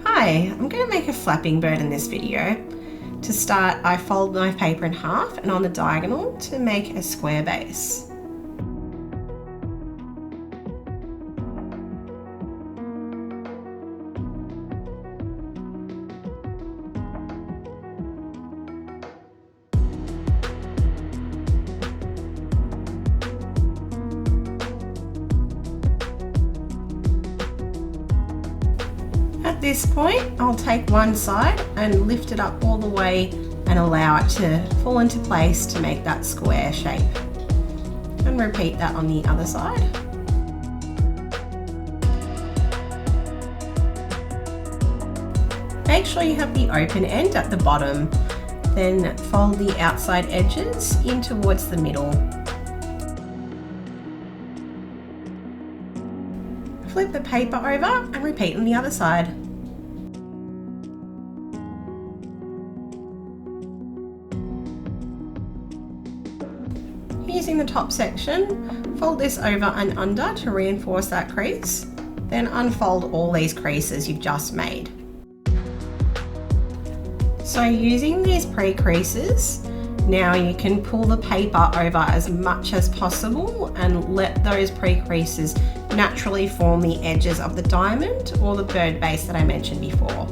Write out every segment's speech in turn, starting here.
Hi, I'm going to make a flapping bird in this video. To start, I fold my paper in half and on the diagonal to make a square base. At this point, I'll take one side and lift it up all the way and allow it to fall into place to make that square shape. And repeat that on the other side. Make sure you have the open end at the bottom, then fold the outside edges in towards the middle. Flip the paper over and repeat on the other side. Using the top section, fold this over and under to reinforce that crease, then unfold all these creases you've just made. So using these pre-creases, now you can pull the paper over as much as possible and let those pre-creases naturally form the edges of the diamond or the bird base that I mentioned before.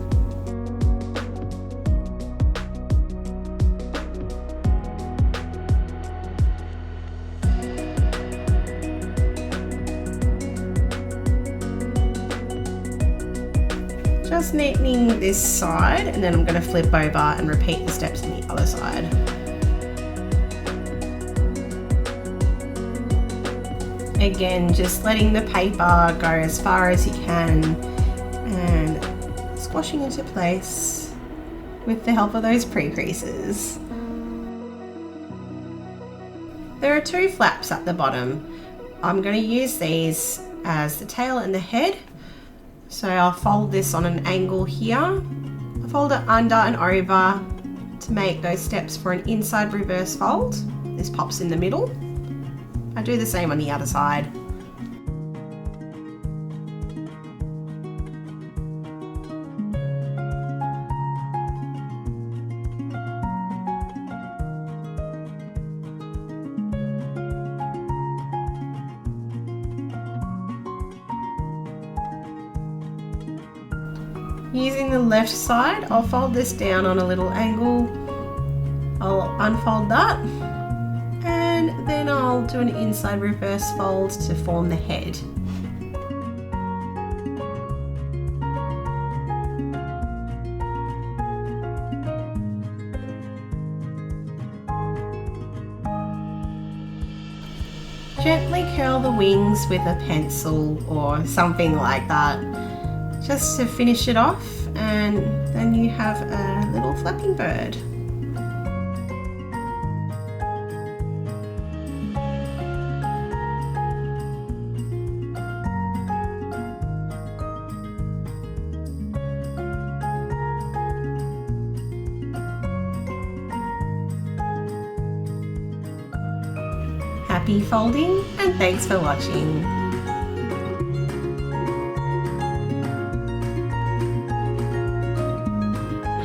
Just neatening this side, and then I'm going to flip over and repeat the steps on the other side. Again, just letting the paper go as far as you can and squashing into place with the help of those pre-creases. There are two flaps at the bottom. I'm going to use these as the tail and the head. So I'll fold this on an angle here. I'll fold it under and over to make those steps for an inside reverse fold. This pops in the middle. I do the same on the other side. Using the left side, I'll fold this down on a little angle. I'll unfold that, and then I'll do an inside reverse fold to form the head. Gently curl the wings with a pencil or something like that, just to finish it off, and then you have a little flapping bird. Happy folding, and thanks for watching.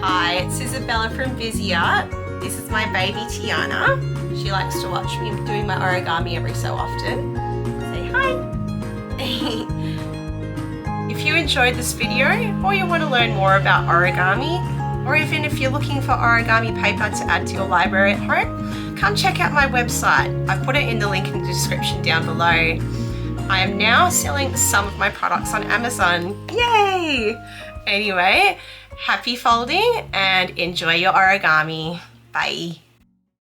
Hi, it's Isabella from BizziArt. This is my baby Tiana. She likes to watch me doing my origami every so often. Say hi. If you enjoyed this video, or you want to learn more about origami, or even if you're looking for origami paper to add to your library at home, come check out my website. I've put it in the link in the description down below. I am now selling some of my products on Amazon. Yay! Anyway, happy folding and enjoy your origami. Bye.